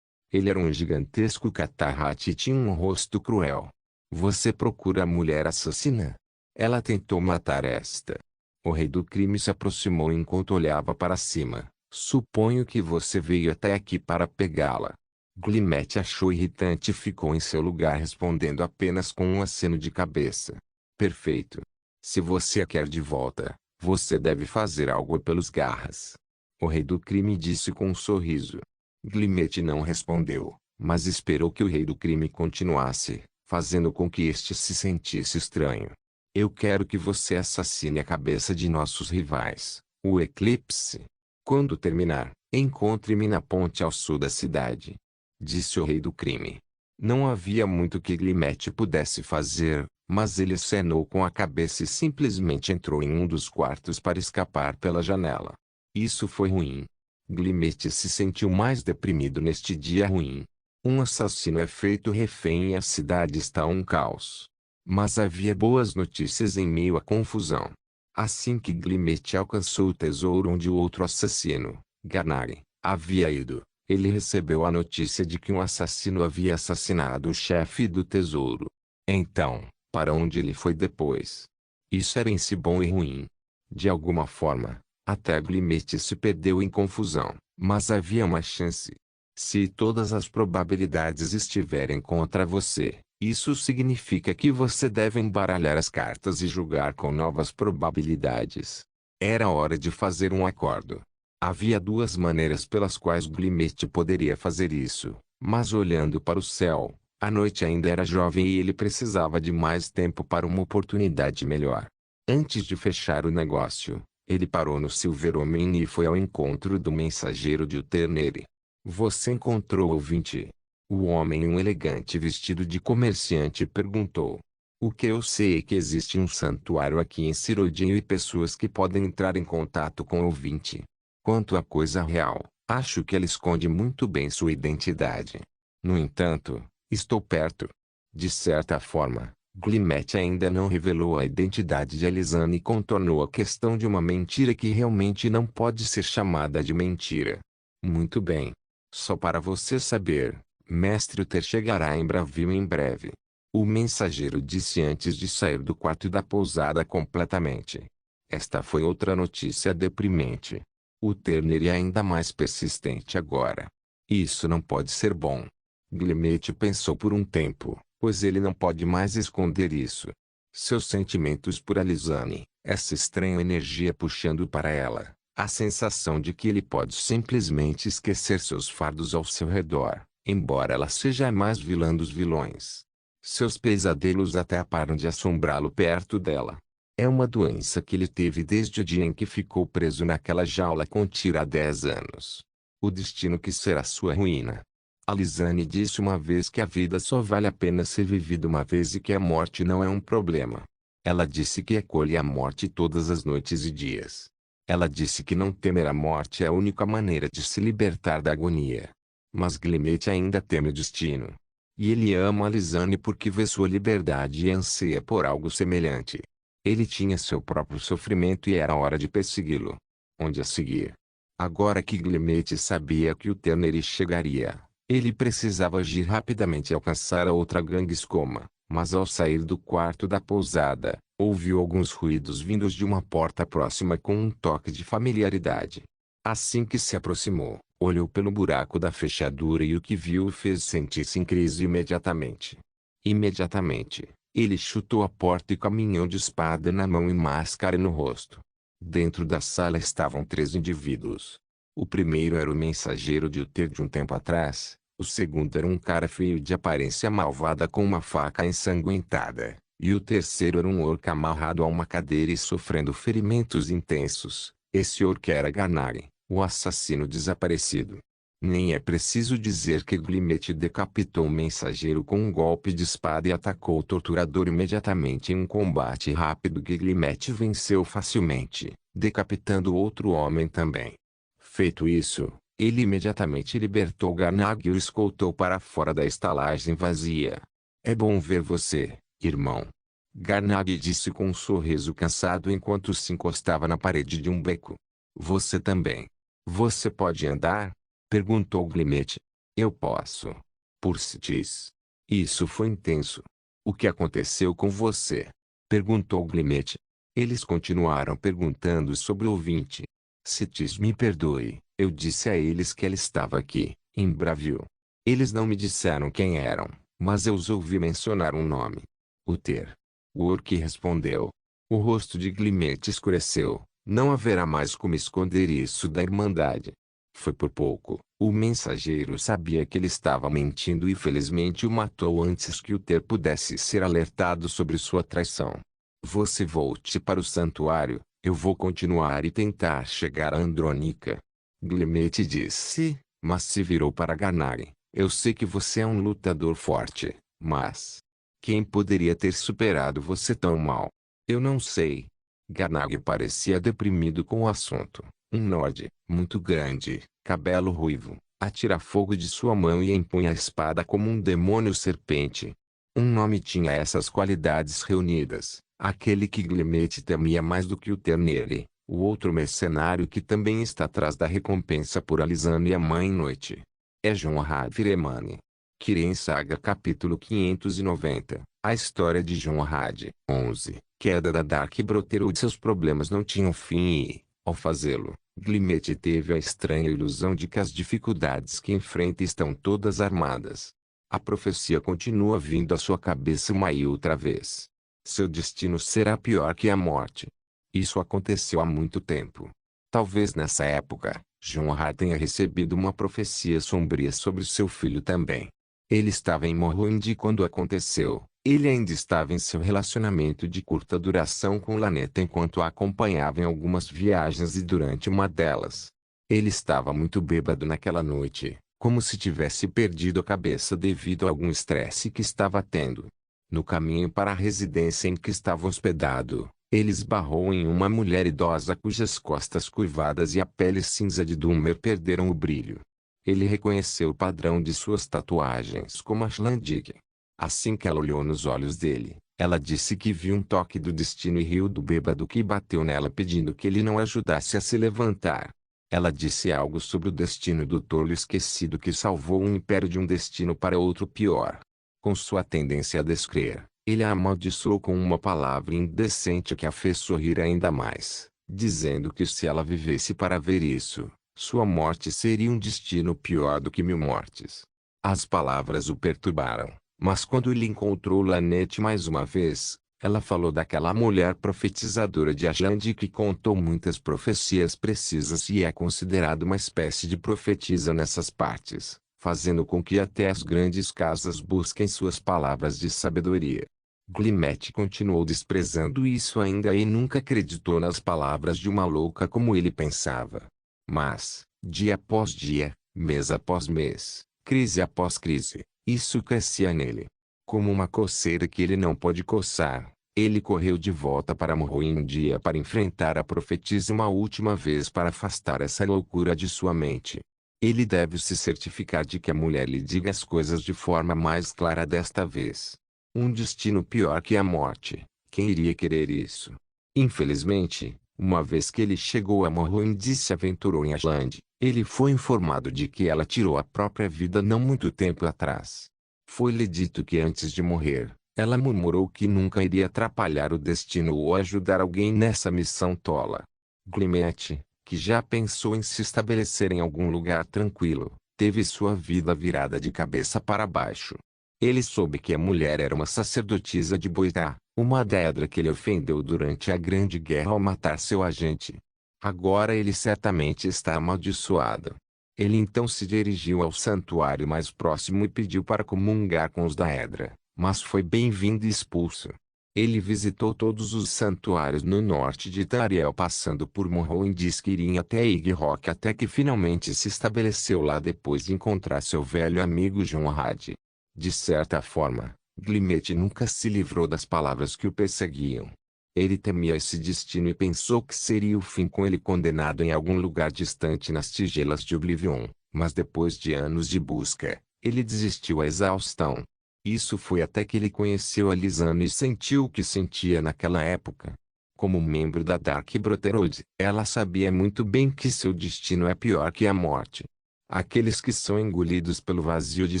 Ele era um gigantesco catarrate e tinha um rosto cruel. Você procura a mulher assassina? Ela tentou matar esta. O rei do crime se aproximou enquanto olhava para cima. Suponho que você veio até aqui para pegá-la. Glimmet achou irritante e ficou em seu lugar respondendo apenas com um aceno de cabeça. Perfeito. Se você a quer de volta, você deve fazer algo pelos garras. O rei do crime disse com um sorriso. Glimmet não respondeu, mas esperou que o rei do crime continuasse, fazendo com que este se sentisse estranho. Eu quero que você assassine a cabeça de nossos rivais, o Eclipse. Quando terminar, encontre-me na ponte ao sul da cidade. Disse o rei do crime. Não havia muito que Glimmet pudesse fazer, mas ele acenou com a cabeça e simplesmente entrou em um dos quartos para escapar pela janela. Isso foi ruim. Glimmet se sentiu mais deprimido neste dia ruim. Um assassino é feito refém e a cidade está um caos. Mas havia boas notícias em meio à confusão. Assim que Glimmet alcançou o tesouro onde o outro assassino, Garnag, havia ido, ele recebeu a notícia de que um assassino havia assassinado o chefe do tesouro. Então, para onde ele foi depois? Isso era em si bom e ruim. De alguma forma, até Glimmet se perdeu em confusão, mas havia uma chance. Se todas as probabilidades estiverem contra você, isso significa que você deve embaralhar as cartas e julgar com novas probabilidades. Era hora de fazer um acordo. Havia duas maneiras pelas quais Glimmet poderia fazer isso, mas olhando para o céu, a noite ainda era jovem e ele precisava de mais tempo para uma oportunidade melhor. Antes de fechar o negócio, ele parou no Silver Homem e foi ao encontro do mensageiro de Uternere. Você encontrou o 20? O homem, um elegante vestido de comerciante, perguntou. O que eu sei é que existe um santuário aqui em Cirodinho e pessoas que podem entrar em contato com o 20. Quanto à coisa real, acho que ela esconde muito bem sua identidade. No entanto, estou perto. De certa forma, Glimmet ainda não revelou a identidade de Alisane e contornou a questão de uma mentira que realmente não pode ser chamada de mentira. Muito bem. Só para você saber, Mestre Uther chegará em Bravil em breve. O mensageiro disse antes de sair do quarto da pousada completamente. Esta foi outra notícia deprimente. O Turner é ainda mais persistente agora. Isso não pode ser bom. Glimmet pensou por um tempo, pois ele não pode mais esconder isso. Seus sentimentos por Alisane, essa estranha energia puxando para ela, a sensação de que ele pode simplesmente esquecer seus fardos ao seu redor, embora ela seja a mais vilã dos vilões. Seus pesadelos até param de assombrá-lo perto dela. É uma doença que ele teve desde o dia em que ficou preso naquela jaula com Tyr há 10 anos. O destino que será sua ruína. Alisane disse uma vez que a vida só vale a pena ser vivida uma vez e que a morte não é um problema. Ela disse que acolhe a morte todas as noites e dias. Ela disse que não temer a morte é a única maneira de se libertar da agonia. Mas Glimmet ainda teme o destino. E ele ama Alisane porque vê sua liberdade e anseia por algo semelhante. Ele tinha seu próprio sofrimento e era hora de persegui-lo. Onde a seguir? Agora que Glimmet sabia que o Terneri chegaria, ele precisava agir rapidamente e alcançar a outra gangue escoma. Mas ao sair do quarto da pousada, ouviu alguns ruídos vindos de uma porta próxima com um toque de familiaridade. Assim que se aproximou, olhou pelo buraco da fechadura e o que viu o fez sentir-se em crise imediatamente. Imediatamente, ele chutou a porta e caminhou de espada na mão e máscara no rosto. Dentro da sala estavam 3 indivíduos. O primeiro era o mensageiro de Uther de um tempo atrás. O segundo era um cara feio de aparência malvada com uma faca ensanguentada. E o terceiro era um orc amarrado a uma cadeira e sofrendo ferimentos intensos. Esse orc era Gannari, o assassino desaparecido. Nem é preciso dizer que Glimmet decapitou o mensageiro com um golpe de espada e atacou o torturador imediatamente em um combate rápido que Glimmet venceu facilmente, decapitando outro homem também. Feito isso, ele imediatamente libertou Gannag e o escoltou para fora da estalagem vazia. É bom ver você, irmão. Gannag disse com um sorriso cansado enquanto se encostava na parede de um beco. Você também. Você pode andar? Perguntou Glimmet. Eu posso. Pursitis. Isso foi intenso. O que aconteceu com você? Perguntou Glimmet. Eles continuaram perguntando sobre o ouvinte. Sitis me perdoe, eu disse a eles que ela estava aqui, em Bravil. Eles não me disseram quem eram, mas eu os ouvi mencionar um nome. Uther. O orc respondeu. O rosto de Glimmet escureceu. Não haverá mais como esconder isso da Irmandade. Foi por pouco. O mensageiro sabia que ele estava mentindo e felizmente o matou antes que Uther pudesse ser alertado sobre sua traição. Você volte para o santuário, eu vou continuar e tentar chegar a Andrônica. Glimmet disse, mas se virou para Gannari. Eu sei que você é um lutador forte, mas... quem poderia ter superado você tão mal? Eu não sei. Gannari parecia deprimido com o assunto. Um Nord, muito grande, cabelo ruivo, atira fogo de sua mão e empunha a espada como um demônio serpente. Um nome tinha essas qualidades reunidas, aquele que Glimmet temia mais do que o Terneri, o outro mercenário que também está atrás da recompensa por Alisane e a Mãe Noite. É Jonrad Firemane. Kirin Saga capítulo 590, a história de Jonrad. 11. Queda da Dark Brotherhood. Seus problemas não tinham fim e, ao fazê-lo, Glimmet teve a estranha ilusão de que as dificuldades que enfrenta estão todas armadas. A profecia continua vindo à sua cabeça uma e outra vez. Seu destino será pior que a morte. Isso aconteceu há muito tempo. Talvez nessa época, Jonrad tenha recebido uma profecia sombria sobre seu filho também. Ele estava em Morrowind quando aconteceu. Ele ainda estava em seu relacionamento de curta duração com Lanetta enquanto a acompanhava em algumas viagens e durante uma delas. Ele estava muito bêbado naquela noite, como se tivesse perdido a cabeça devido a algum estresse que estava tendo. No caminho para a residência em que estava hospedado, ele esbarrou em uma mulher idosa cujas costas curvadas e a pele cinza de Dúmer perderam o brilho. Ele reconheceu o padrão de suas tatuagens como Ashlandic. Assim que ela olhou nos olhos dele, ela disse que viu um toque do destino e riu do bêbado que bateu nela pedindo que ele não ajudasse a se levantar. Ela disse algo sobre o destino do tolo esquecido que salvou um império de um destino para outro pior. Com sua tendência a descrer, ele a amaldiçoou com uma palavra indecente que a fez sorrir ainda mais, dizendo que se ela vivesse para ver isso, sua morte seria um destino pior do que 1000 mortes. As palavras o perturbaram, mas quando ele encontrou Lanette mais uma vez, ela falou daquela mulher profetizadora de Ashland que contou muitas profecias precisas e é considerada uma espécie de profetisa nessas partes, fazendo com que até as grandes casas busquem suas palavras de sabedoria. Glimmet continuou desprezando isso ainda e nunca acreditou nas palavras de uma louca como ele pensava. Mas, dia após dia, mês após mês, Crise após crise, isso crescia nele. Como uma coceira que ele não pode coçar, ele correu de volta para Morrowind um dia para enfrentar a profetisa uma última vez para afastar essa loucura de sua mente. Ele deve se certificar de que a mulher lhe diga as coisas de forma mais clara desta vez. Um destino pior que a morte. Quem iria querer isso? Infelizmente, uma vez que ele chegou a Morrowind e se aventurou em Ashland, ele foi informado de que ela tirou a própria vida não muito tempo atrás. Foi-lhe dito que antes de morrer, ela murmurou que nunca iria atrapalhar o destino ou ajudar alguém nessa missão tola. Glimmet, que já pensou em se estabelecer em algum lugar tranquilo, teve sua vida virada de cabeça para baixo. Ele soube que a mulher era uma sacerdotisa de Boita, uma Daedra que ele ofendeu durante a Grande Guerra ao matar seu agente. Agora ele certamente está amaldiçoado. Ele então se dirigiu ao santuário mais próximo e pediu para comungar com os Daedra, mas foi bem-vindo e expulso. Ele visitou todos os santuários no norte de Tariel passando por Morrowind e disse que iria até Igrok até que finalmente se estabeleceu lá depois de encontrar seu velho amigo Jonrad. De certa forma, Glimmet nunca se livrou das palavras que o perseguiam. Ele temia esse destino e pensou que seria o fim com ele condenado em algum lugar distante nas tigelas de Oblivion, mas depois de anos de busca, ele desistiu à exaustão. Isso foi até que ele conheceu a Lysana e sentiu o que sentia naquela época. Como membro da Dark Brotherhood, ela sabia muito bem que seu destino é pior que a morte. Aqueles que são engolidos pelo vazio de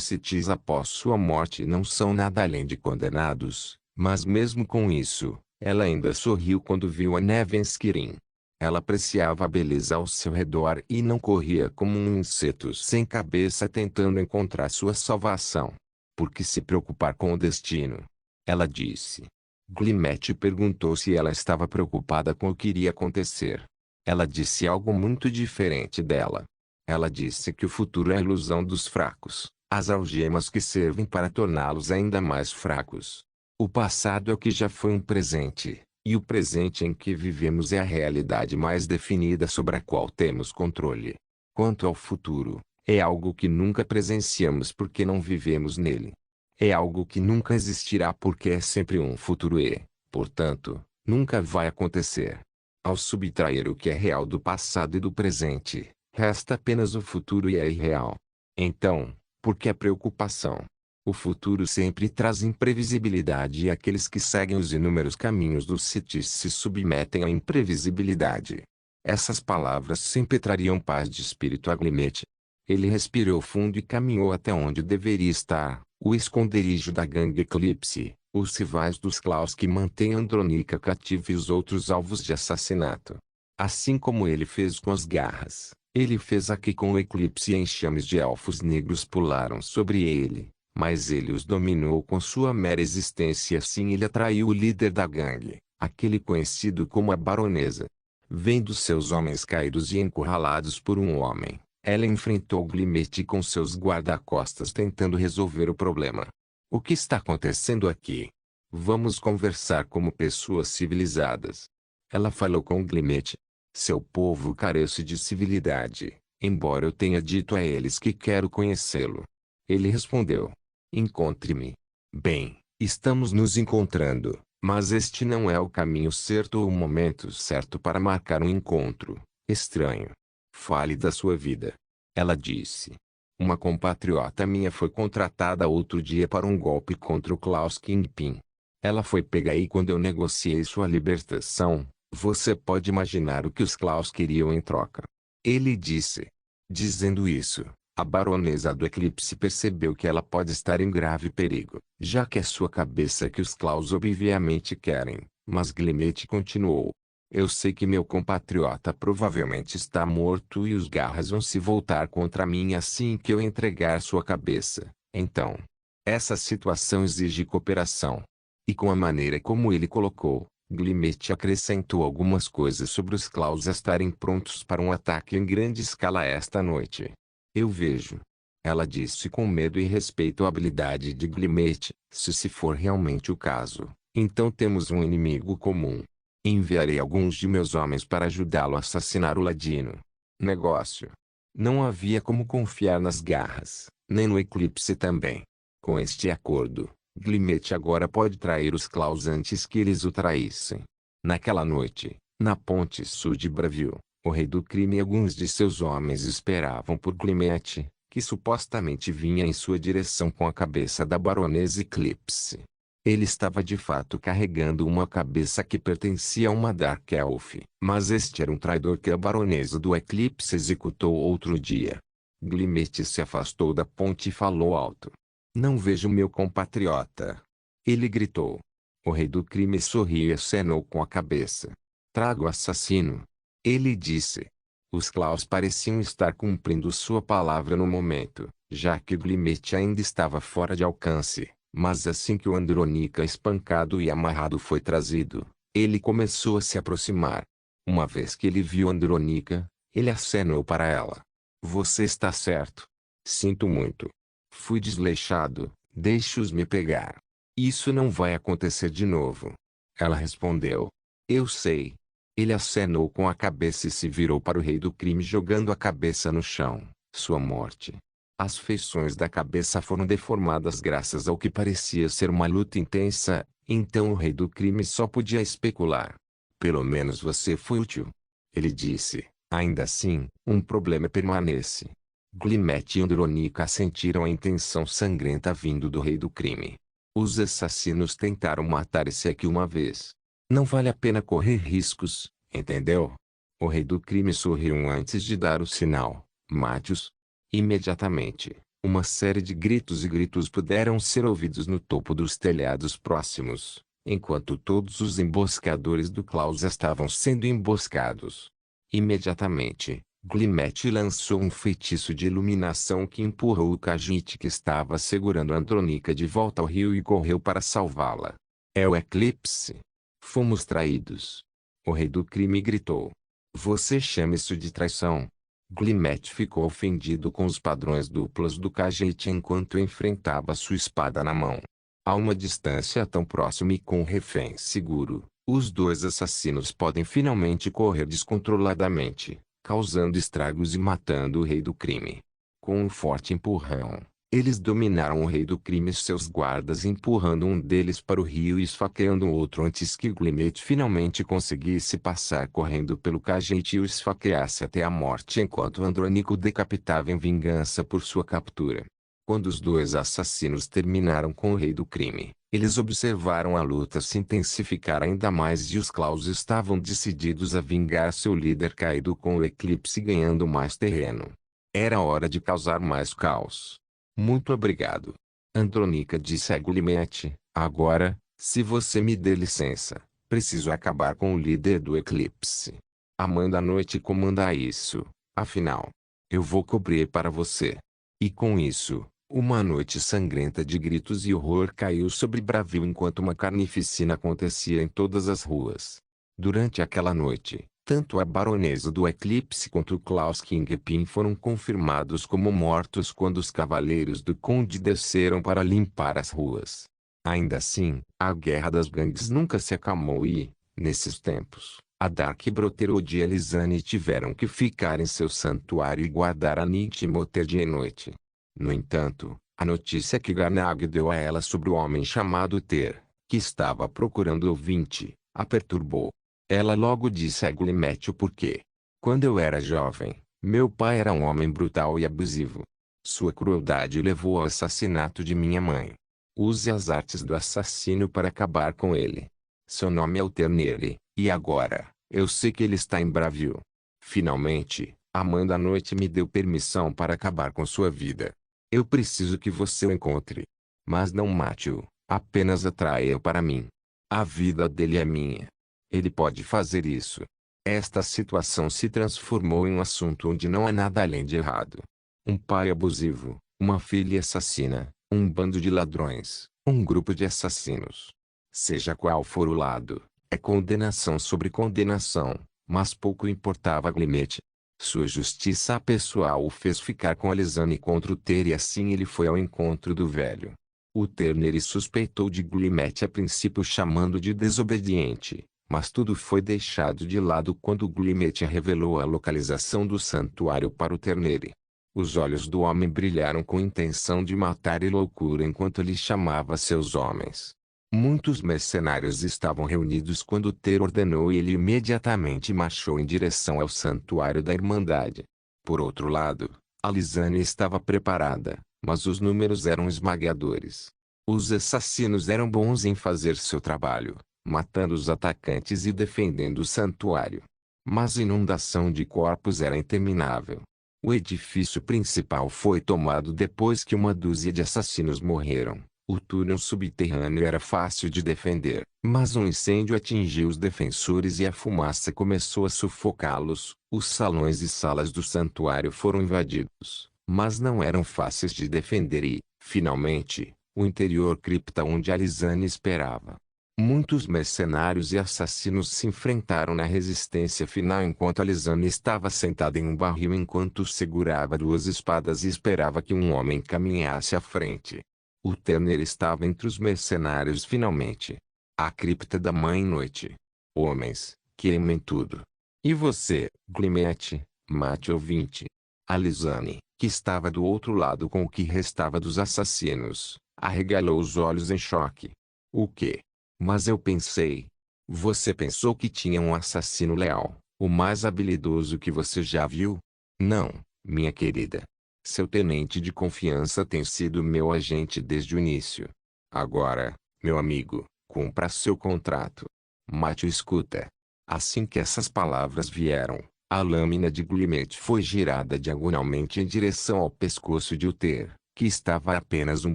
Citis após sua morte não são nada além de condenados, mas mesmo com isso, ela ainda sorriu quando viu a Nevenskirin. Ela apreciava a beleza ao seu redor e não corria como um inseto sem cabeça tentando encontrar sua salvação. Por que se preocupar com o destino? Ela disse. Glimmet perguntou se ela estava preocupada com o que iria acontecer. Ela disse algo muito diferente dela. Ela disse que o futuro é a ilusão dos fracos, as algemas que servem para torná-los ainda mais fracos. O passado é o que já foi um presente, e o presente em que vivemos é a realidade mais definida sobre a qual temos controle. Quanto ao futuro, é algo que nunca presenciamos porque não vivemos nele. É algo que nunca existirá porque é sempre um futuro e, portanto, nunca vai acontecer. Ao subtrair o que é real do passado e do presente, resta apenas o futuro e é irreal. Então, por que a preocupação? O futuro sempre traz imprevisibilidade e aqueles que seguem os inúmeros caminhos dos Citis se submetem à imprevisibilidade. Essas palavras sempre trariam paz de espírito a Glimmet. Ele respirou fundo e caminhou até onde deveria estar, o esconderijo da gangue Eclipse, os rivais dos Klaus que mantêm Andronika cativa e os outros alvos de assassinato. Assim como ele fez com as garras, ele fez aqui com o Eclipse e enxames de elfos negros pularam sobre ele, mas ele os dominou com sua mera existência e assim ele atraiu o líder da gangue, aquele conhecido como a Baronesa. Vendo seus homens caídos e encurralados por um homem, ela enfrentou Glimmet com seus guarda-costas tentando resolver o problema. O que está acontecendo aqui? Vamos conversar como pessoas civilizadas. Ela falou com Glimmet. Seu povo carece de civilidade, embora eu tenha dito a eles que quero conhecê-lo. Ele respondeu. Encontre-me. Bem, estamos nos encontrando, mas este não é o caminho certo ou o momento certo para marcar um encontro. Estranho. Fale da sua vida. Ela disse. Uma compatriota minha foi contratada outro dia para um golpe contra o Klaus Kingpin. Ela foi pega aí quando eu negociei sua libertação. Você pode imaginar o que os Klaus queriam em troca. Ele disse. Dizendo isso, a baronesa do Eclipse percebeu que ela pode estar em grave perigo, já que é sua cabeça que os Klaus obviamente querem, mas Glimmet continuou. Eu sei que meu compatriota provavelmente está morto e os garras vão se voltar contra mim assim que eu entregar sua cabeça. Então, essa situação exige cooperação. E com a maneira como ele colocou, Glimmet acrescentou algumas coisas sobre os Klaus estarem prontos para um ataque em grande escala esta noite. Eu vejo. Ela disse com medo e respeito à habilidade de Glimmet, se for realmente o caso, então temos um inimigo comum. Enviarei alguns de meus homens para ajudá-lo a assassinar o Ladino. Negócio. Não havia como confiar nas garras, nem no eclipse também. Com este acordo, Glimmet agora pode trair os Klaus antes que eles o traíssem. Naquela noite, na ponte sul de Bravil, o rei do crime e alguns de seus homens esperavam por Glimmet, que supostamente vinha em sua direção com a cabeça da baronesa Eclipse. Ele estava de fato carregando uma cabeça que pertencia a uma Dark Elf, mas este era um traidor que a baronesa do Eclipse executou outro dia. Glimmet se afastou da ponte e falou alto. Não vejo meu compatriota. Ele gritou. O rei do crime sorriu e acenou com a cabeça. Traga o assassino. Ele disse. Os Klaus pareciam estar cumprindo sua palavra no momento, já que Glimmet ainda estava fora de alcance, mas assim que o Andronica espancado e amarrado foi trazido, ele começou a se aproximar. Uma vez que ele viu Andronica, ele acenou para ela. Você está certo. Sinto muito. Fui desleixado, deixe-os me pegar. Isso não vai acontecer de novo. Ela respondeu. Eu sei. Ele acenou com a cabeça e se virou para o rei do crime jogando a cabeça no chão, sua morte. As feições da cabeça foram deformadas graças ao que parecia ser uma luta intensa, então o rei do crime só podia especular. Pelo menos você foi útil. Ele disse. Ainda assim, um problema permanece. Glimmet e Andronica sentiram a intenção sangrenta vindo do rei do crime. Os assassinos tentaram matar esse aqui uma vez. Não vale a pena correr riscos, entendeu? O rei do crime sorriu antes de dar o sinal. Mate-os. Imediatamente, uma série de gritos e gritos puderam ser ouvidos no topo dos telhados próximos, enquanto todos os emboscadores do Klaus estavam sendo emboscados. Imediatamente, Glimmet lançou um feitiço de iluminação que empurrou o Khajiit que estava segurando Andronica de volta ao rio e correu para salvá-la. É o Eclipse. Fomos traídos. O rei do crime gritou. Você chama isso de traição? Glimmet ficou ofendido com os padrões duplos do Khajiit enquanto enfrentava sua espada na mão. A uma distância tão próxima e com o refém seguro, os dois assassinos podem finalmente correr descontroladamente, causando estragos e matando o rei do crime. Com um forte empurrão, eles dominaram o rei do crime e seus guardas empurrando um deles para o rio e esfaqueando o outro antes que Glimmet finalmente conseguisse passar correndo pelo Khajiit e o esfaqueasse até a morte enquanto Andronica o decapitava em vingança por sua captura. Quando os dois assassinos terminaram com o rei do crime, eles observaram a luta se intensificar ainda mais e os Klaus estavam decididos a vingar seu líder caído com o Eclipse ganhando mais terreno. Era hora de causar mais caos. Muito obrigado. Andronica disse a Glimmet. Agora, se você me der licença, preciso acabar com o líder do Eclipse. Amanda à noite comanda isso, afinal. Eu vou cobrir para você. E com isso, uma noite sangrenta de gritos e horror caiu sobre Bravil enquanto uma carnificina acontecia em todas as ruas. Durante aquela noite, tanto a baronesa do Eclipse quanto o Klaus Kingpin foram confirmados como mortos quando os cavaleiros do Conde desceram para limpar as ruas. Ainda assim, a guerra das gangues nunca se acalmou e, nesses tempos, a Dark Brotherhood e a Lisane tiveram que ficar em seu santuário e guardar a Nitimoter dia e noite. No entanto, a notícia que Garnag deu a ela sobre o homem chamado Ter, que estava procurando o ouvinte, a perturbou. Ela logo disse a Glimmet o porquê. Quando eu era jovem, meu pai era um homem brutal e abusivo. Sua crueldade levou ao assassinato de minha mãe. Use as artes do assassino para acabar com ele. Seu nome é Alternere, e agora, eu sei que ele está em Bravil. Finalmente, Amanda à noite me deu permissão para acabar com sua vida. Eu preciso que você o encontre. Mas não mate-o, apenas atraia-o para mim. A vida dele é minha. Ele pode fazer isso. Esta situação se transformou em um assunto onde não há nada além de errado. Um pai abusivo, uma filha assassina, um bando de ladrões, um grupo de assassinos. Seja qual for o lado, é condenação sobre condenação, mas pouco importava a Glimmet. Sua justiça pessoal o fez ficar com a Lisane contra o Ter e assim ele foi ao encontro do velho. O Terneri suspeitou de Glimmet a princípio chamando de desobediente, mas tudo foi deixado de lado quando Glimmet revelou a localização do santuário para o Terneri. Os olhos do homem brilharam com intenção de matar e loucura enquanto ele chamava seus homens. Muitos mercenários estavam reunidos quando Ter ordenou e ele imediatamente marchou em direção ao santuário da Irmandade. Por outro lado, Alizane estava preparada, mas os números eram esmagadores. Os assassinos eram bons em fazer seu trabalho, matando os atacantes e defendendo o santuário. Mas a inundação de corpos era interminável. O edifício principal foi tomado depois que uma dúzia de assassinos morreram. O túnel subterrâneo era fácil de defender, mas um incêndio atingiu os defensores e a fumaça começou a sufocá-los. Os salões e salas do santuário foram invadidos, mas não eram fáceis de defender e, finalmente, o interior cripta onde Alizane esperava. Muitos mercenários e assassinos se enfrentaram na resistência final enquanto Alizane estava sentada em um barril enquanto segurava duas espadas e esperava que um homem caminhasse à frente. O Turner estava entre os mercenários finalmente. A cripta da Mãe-Noite. Homens, queimem tudo. E você, Glimmet, mate o 20. Alizane, que estava do outro lado com o que restava dos assassinos, arregalou os olhos em choque. O quê? Mas eu pensei. Você pensou que tinha um assassino leal, o mais habilidoso que você já viu? Não, minha querida. Seu tenente de confiança tem sido meu agente desde o início. Agora, meu amigo, cumpra seu contrato. Mate-o escuta. Assim que essas palavras vieram, a lâmina de Glimmet foi girada diagonalmente em direção ao pescoço de Uther, que estava a apenas um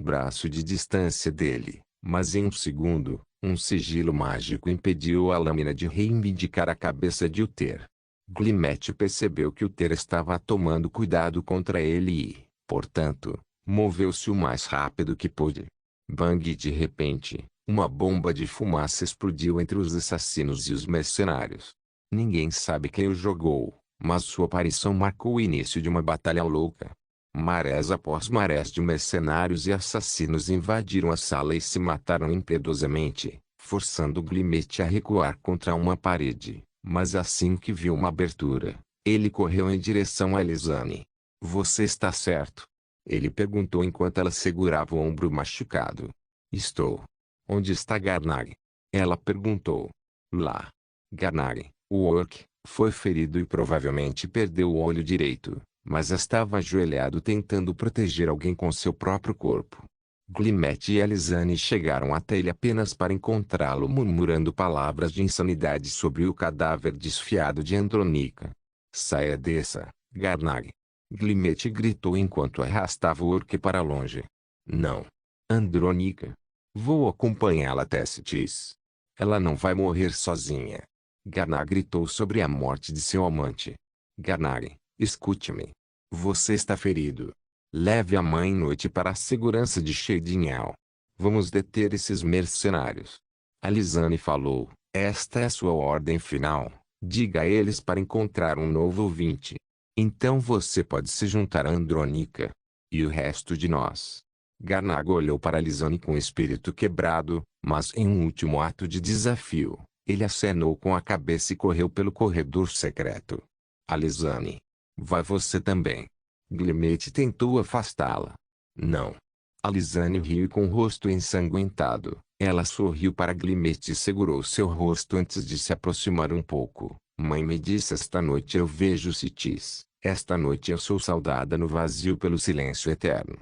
braço de distância dele, mas em um segundo, um sigilo mágico impediu a lâmina de reivindicar a cabeça de Uther. Glimmet percebeu que Uther estava tomando cuidado contra ele e, portanto, moveu-se o mais rápido que pôde. Bang! E de repente, uma bomba de fumaça explodiu entre os assassinos e os mercenários. Ninguém sabe quem o jogou, mas sua aparição marcou o início de uma batalha louca. Marés após marés de mercenários e assassinos invadiram a sala e se mataram impiedosamente, forçando Glimmet a recuar contra uma parede. Mas assim que viu uma abertura, ele correu em direção a Alizane. Você está certo? Ele perguntou enquanto ela segurava o ombro machucado. Estou. Onde está Garnag? Ela perguntou. Lá. Garnag, o orc, foi ferido e provavelmente perdeu o olho direito, mas estava ajoelhado tentando proteger alguém com seu próprio corpo. Glimmet e Alizane chegaram até ele apenas para encontrá-lo murmurando palavras de insanidade sobre o cadáver desfiado de Andronica. Saia dessa, Garnag! Glimmet gritou enquanto arrastava o orc para longe. Não. Andronica. Vou acompanhá-la até Sitis. Ela não vai morrer sozinha. Garnag gritou sobre a morte de seu amante. Garnag, escute-me. Você está ferido. Leve a Mãe-Noite para a segurança de Shedinhal. Vamos deter esses mercenários. Alizane falou, esta é sua ordem final. Diga a eles para encontrar um novo ouvinte. Então você pode se juntar a Andronica. E o resto de nós. Garnag olhou para Alizane com o espírito quebrado, mas em um último ato de desafio, ele acenou com a cabeça e correu pelo corredor secreto. Alizane. Vai você também. Glimmet tentou afastá-la. Não. Alizane riu com o rosto ensanguentado. Ela sorriu para Glimmet e segurou seu rosto antes de se aproximar um pouco. Mãe me disse esta noite eu vejo Sitis. Esta noite eu sou saudada no vazio pelo silêncio eterno.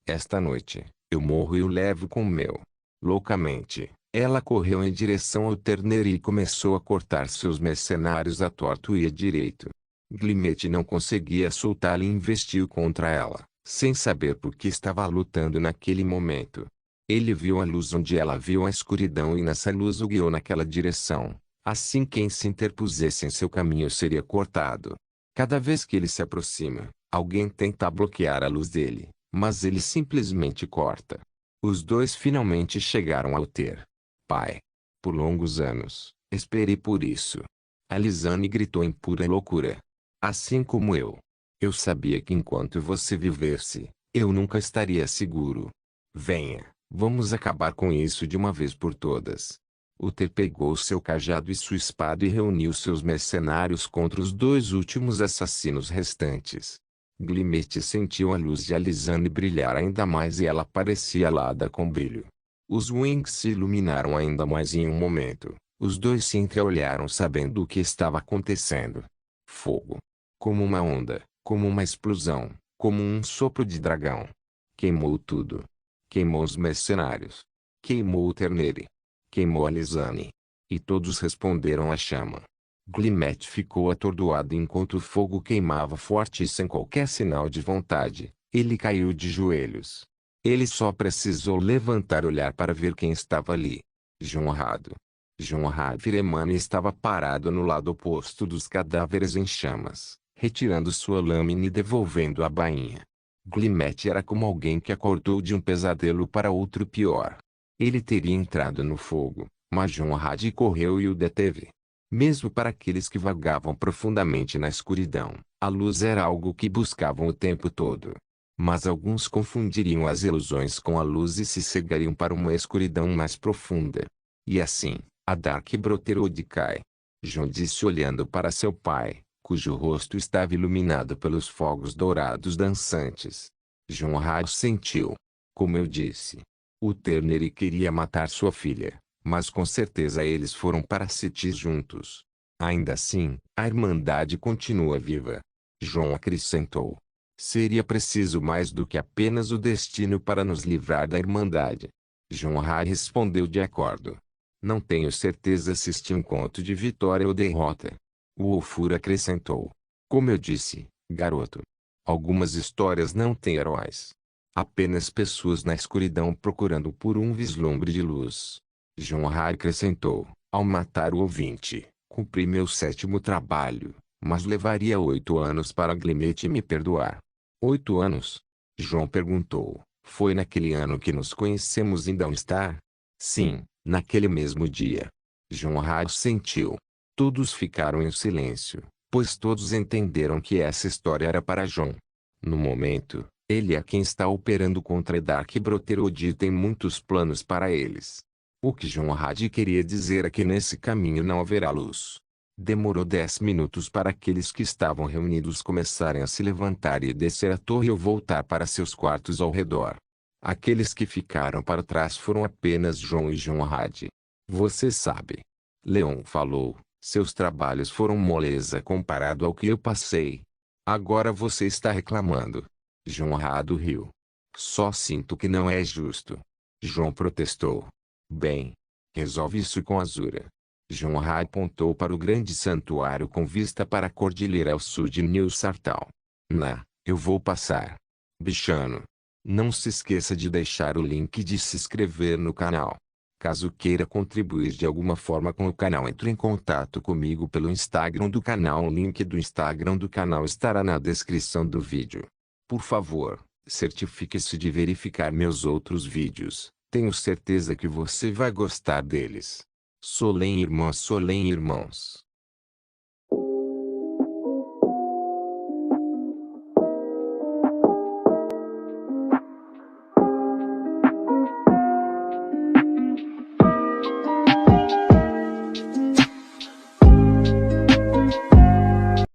Esta noite, eu morro e o levo com o meu. Loucamente, ela correu em direção ao Turner e começou a cortar seus mercenários a torto e a direito. Glimmet não conseguia soltá-la e investiu contra ela, sem saber por que estava lutando naquele momento. Ele viu a luz onde ela viu a escuridão e nessa luz o guiou naquela direção. Assim quem se interpusesse em seu caminho seria cortado. Cada vez que ele se aproxima, alguém tenta bloquear a luz dele, mas ele simplesmente corta. Os dois finalmente chegaram ao Ter. Pai. Por longos anos, esperei por isso. Alizane gritou em pura loucura. Assim como eu. Eu sabia que enquanto você vivesse, eu nunca estaria seguro. Venha, vamos acabar com isso de uma vez por todas. Uther pegou seu cajado e sua espada e reuniu seus mercenários contra os dois últimos assassinos restantes. Glimete sentiu a luz de Alizane brilhar ainda mais e ela parecia alada com brilho. Os Winks se iluminaram ainda mais em um momento. Os dois se entreolharam sabendo o que estava acontecendo. Fogo. Como uma onda, como uma explosão, como um sopro de dragão. Queimou tudo. Queimou os mercenários. Queimou o Terneri. Queimou Alizane. E todos responderam à chama. Glimete ficou atordoado enquanto o fogo queimava forte e sem qualquer sinal de vontade. Ele caiu de joelhos. Ele só precisou levantar e olhar para ver quem estava ali. Jonrado. Jonrado Firemani estava parado no lado oposto dos cadáveres em chamas, retirando sua lâmina e devolvendo a bainha. Glimete era como alguém que acordou de um pesadelo para outro pior. Ele teria entrado no fogo, mas Jonrad correu e o deteve. Mesmo para aqueles que vagavam profundamente na escuridão, a luz era algo que buscavam o tempo todo. Mas alguns confundiriam as ilusões com a luz e se cegariam para uma escuridão mais profunda. E assim, a Dark Brotherhood cai. Jon disse olhando para seu pai, cujo rosto estava iluminado pelos fogos dourados dançantes. Jonrad sentiu. Como eu disse. O Terneri queria matar sua filha, mas com certeza eles foram para Citis juntos. Ainda assim, a Irmandade continua viva. Jon acrescentou. Seria preciso mais do que apenas o destino para nos livrar da Irmandade. Jonrad respondeu de acordo. Não tenho certeza se este é um conto de vitória ou derrota. O Ulfur acrescentou. Como eu disse, garoto. Algumas histórias não têm heróis. Apenas pessoas na escuridão procurando por um vislumbre de luz. Jonrad acrescentou, ao matar o ouvinte, cumpri meu 7º trabalho, mas levaria 8 anos para Glimete me perdoar. 8 anos? Jon perguntou. Foi naquele ano que nos conhecemos em Dawnstar? Sim, naquele mesmo dia. Jonrad sentiu. Todos ficaram em silêncio, pois todos entenderam que essa história era para Jon. No momento, ele é quem está operando contra Dark Brotherhood e tem muitos planos para eles. O que Jonrad queria dizer é que nesse caminho não haverá luz. Demorou 10 minutos para aqueles que estavam reunidos começarem a se levantar e descer a torre ou voltar para seus quartos ao redor. Aqueles que ficaram para trás foram apenas Jon e Jonrad. Você sabe. Leon falou, seus trabalhos foram moleza comparado ao que eu passei. Agora você está reclamando. Jonrad riu. Só sinto que não é justo. Jon protestou. Bem, resolve isso com Azura. Jonrad apontou para o grande santuário com vista para a cordilheira ao sul de New Sartau. Eu vou passar. Bichano. Não se esqueça de deixar o link de se inscrever no canal. Caso queira contribuir de alguma forma com o canal, entre em contato comigo pelo Instagram do canal. O link do Instagram do canal estará na descrição do vídeo. Por favor, certifique-se de verificar meus outros vídeos. Tenho certeza que você vai gostar deles. Solem irmãos.